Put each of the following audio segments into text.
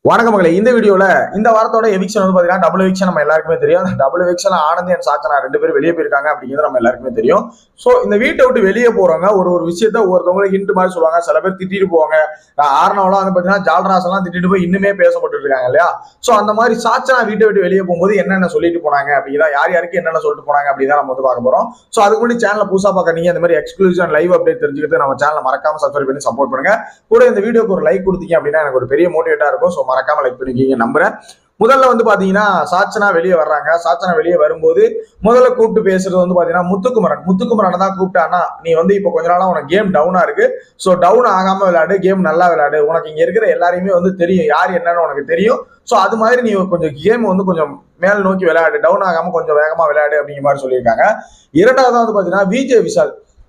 வணக்கம் மகளே. இந்த வீடியோல இந்த வாரத்தோட எவிக்ஷன் வந்து பாத்தீங்கன்னா டபுள் எவிக்ஷன் நம்ம எல்லாருக்குமே தெரியும். அந்த double eviction Ananthi and Sachana ரெண்டு பேரும் வெளியே போயிருக்காங்க அப்படிங்கிறது நம்ம எல்லாருக்குமே தெரியும். சோ இந்த வீட்டை விட்டு வெளியே போறவங்க ஒரு ஒரு விஷயத்த ஒருத்தவங்களுக்கு ஹிண்ட் மாதிரி சொல்லுவாங்க. சில பேர் திட்டிட்டு போவாங்க. ஆர்னவெல்லாம் வந்து பாத்தீங்கன்னா ஜால்ராஸ் எல்லாம் திட்டிட்டு போய் இன்னுமே பேசப்பட்டு இருக்காங்க இல்லையா? சோ அந்த மாதிரி சாச்சனா வீட்டை விட்டு வெளியே போகும்போது என்னென்ன சொல்லிட்டு போனாங்க அப்படிங்கிறா, யார் யாருக்கு என்னென்ன சொல்லிட்டு போனாங்க அப்படின்னு நம்ம வந்து பார்க்க போறோம். சோ அதுக்கு முன்னாடி சேனலை புதுசா பாக்குறீங்க, இந்த மாதிரி எக்ஸ்க்ளூசிவ் லைவ் அப்டேட் தெரிஞ்சுக்கிட்டு நம்ம சேனலை மறக்காம சப்ஸ்கிரைப் பண்ணி சப்போர்ட் பண்ணுங்க. கூட இந்த வீடியோக்கு ஒரு லைக் கொடுத்தீங்க அப்படின்னா எனக்கு ஒரு பெரிய மோட்டிவேட்டா இருக்கும். சோ மறக்காம லைக் பண்ணிக்கிங்க நம்புறேன். முதல்ல வந்து பாத்தீங்கன்னா சாச்சனா வெளியே வர்றாங்க. சாச்சனா வெளியே வரும்போது முதல்ல கூப்பிட்டு பேசுறது வந்து பாத்தீங்கன்னா முத்துக்குமரன் தான் கூப்பிட்டானா, நீ வந்து இப்ப கொஞ்ச நாளா உனக்கு கேம் டவுனா இருக்கு. சோ டவுன் ஆகாம விளையாடு, கேம் நல்லா விளையாடு, உனக்கு இங்க இருக்கிற எல்லாரையுமே வந்து தெரியும், யார் என்னன்னு உனக்கு தெரியும். சோ அது மாதிரி நீ கொஞ்சம் கேம் வந்து கொஞ்சம் மேல் நோக்கி விளையாடு, டவுன் ஆகாம கொஞ்சம் வேகமா விளையாடு அப்படிங்கிற மாதிரி சொல்லியிருக்காங்க. இரண்டாவது வந்து பாத்தீங்கன்னா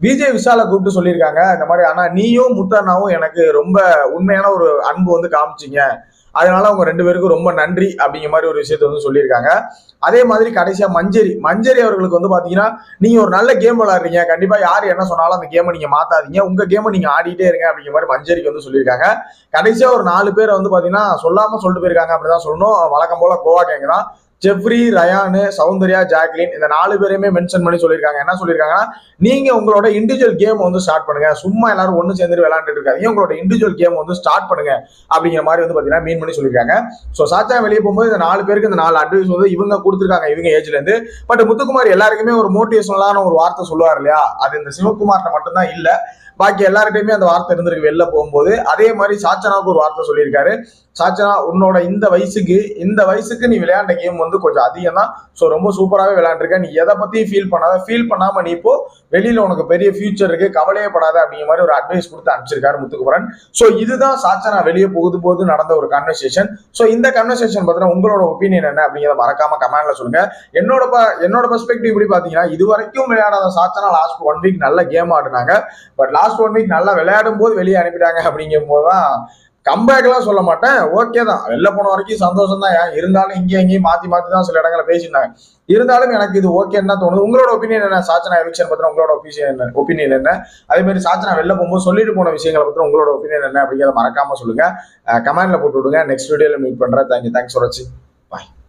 விஜய் விஷாலை கூப்பிட்டு சொல்லியிருக்காங்க இந்த மாதிரி, ஆனா நீயும் முத்தண்ணாவும் எனக்கு ரொம்ப உண்மையான ஒரு அன்பு வந்து காமிச்சிங்க, அதனால அவங்க ரெண்டு பேருக்கும் ரொம்ப நன்றி அப்படிங்கிற மாதிரி ஒரு விஷயத்த வந்து சொல்லியிருக்காங்க. அதே மாதிரி கடைசியா மஞ்சரி அவர்களுக்கு வந்து பாத்தீங்கன்னா, நீங்க ஒரு நல்ல கேம் விளையாடுறீங்க, கண்டிப்பா யார் என்ன சொன்னாலும் அந்த கேமை நீங்க மாத்தாதீங்க, உங்க கேமை நீங்க ஆடிட்டே இருங்க அப்படிங்கிற மாதிரி மஞ்சரிக்கு வந்து சொல்லியிருக்காங்க. கடைசியா ஒரு 4 பேரை வந்து பாத்தீங்கன்னா சொல்லாம சொல்லிட்டு போயிருக்காங்க அப்படிதான் சொல்லணும். வழக்கம் போல கோவா கேங் தான். ஜெஃப்ரி, ரயானு, சௌந்தர்யா, ஜாக்லின் இந்த 4 பேரையுமே மென்ஷன் பண்ணி சொல்லியிருக்காங்க. என்ன சொல்லியிருக்காங்கன்னா, நீங்க உங்களோட இண்டிவிஜுவல் கேம் வந்து ஸ்டார்ட் பண்ணுங்க, சும்மா எல்லாரும் ஒண்ணு சேர்ந்து விளையாண்டுட்டு இருக்காங்க, உங்களோட இண்டிவிஜுவல் கேம் வந்து ஸ்டார்ட் பண்ணுங்க அப்படிங்கிற மாதிரி வந்து பாத்தீங்கன்னா மீன் பண்ணி சொல்லியிருக்காங்க. சோ சாச்சா வெளியே போகும்போது இந்த 4 பேருக்கு இந்த 4 அட்வைஸ் வந்து இவங்க கொடுத்துருக்காங்க, இவங்க ஏஜ்ல இருந்து. பட் முத்துக்குமார் எல்லாருக்குமே ஒரு மோட்டிவேஷனலான ஒரு வார்த்தை சொல்லுவார் இல்லையா, அது இந்த சிவகுமார்ட்ட மட்டும்தான் இல்ல, பாக்கி எல்லார்கிட்டையுமே அந்த வார்த்தை இருந்திருக்கு வெளில போகும்போது. அதே மாதிரி சாச்சனாவுக்கு ஒரு வார்த்தை சொல்லியிருக்காரு. சாச்சனா, உன்னோட இந்த வயசுக்கு நீ விளையாண்ட கேம் வந்து கொஞ்சம் அதிகம் தான். ஸோ ரொம்ப சூப்பராகவே விளையாண்டுருக்க, நீ எதை பத்தியும் ஃபீல் பண்ணாம நீ இப்போ வெளியில உனக்கு பெரிய ஃபியூச்சர் இருக்கு, கவலையே படாத அப்படிங்கிற மாதிரி ஒரு அட்வைஸ் கொடுத்து அனுப்பிச்சிருக்காரு முத்துக்குமரன். ஸோ இதுதான் சாச்சனா வெளியே போது நடந்த ஒரு கன்வர்சேஷன். ஸோ இந்த கன்வர்சேஷன் பத்தின உங்களோட ஒப்பீனியன் என்ன அப்படிங்கிறத மறக்காம கமெண்ட்ல சொல்லுங்க. என்னோட பெர்ஸ்பெக்டிவ் இப்படி பாத்தீங்கன்னா, இது வரைக்கும் விளையாடாத சாச்சனா லாஸ்ட் 1 வீக் நல்ல கேம் ஆடுனாங்க. பட் லாஸ்ட் 1 வீக் நல்லா விளையாடும் போது வெளியே அனுப்பிட்டாங்க அப்படிங்கும் போதுதான் கம்பேக் எல்லாம் சொல்ல மாட்டேன், ஓகே தான், வெளில போன வரைக்கும் சந்தோஷம் தான். இருந்தாலும் இங்கே எங்கேயும் மாத்தி தான் சில இடங்களை பேசியிருந்தாங்க. இருந்தாலும் எனக்கு இது ஓகேன்னு தான் தோணுது. உங்களோட ஒப்பீனியன் என்ன? சாச்சனா எவிக்ஷன் பத்தின உங்களோட ஒப்பீனியன் என்ன? அதே மாதிரி சாச்சனா வெளில போகும்போது சொல்லிட்டு போன விஷயங்களை பத்தின உங்களோட ஒப்பீனியன் என்ன அப்படிங்கிறத மறக்காம சொல்லுங்க. கமெண்ட்ல போட்டு விடுங்க. நெக்ஸ்ட் வீடியோல மீட் பண்றேன். தேங்க்ஸ் ஃபார் வாட்சிங்.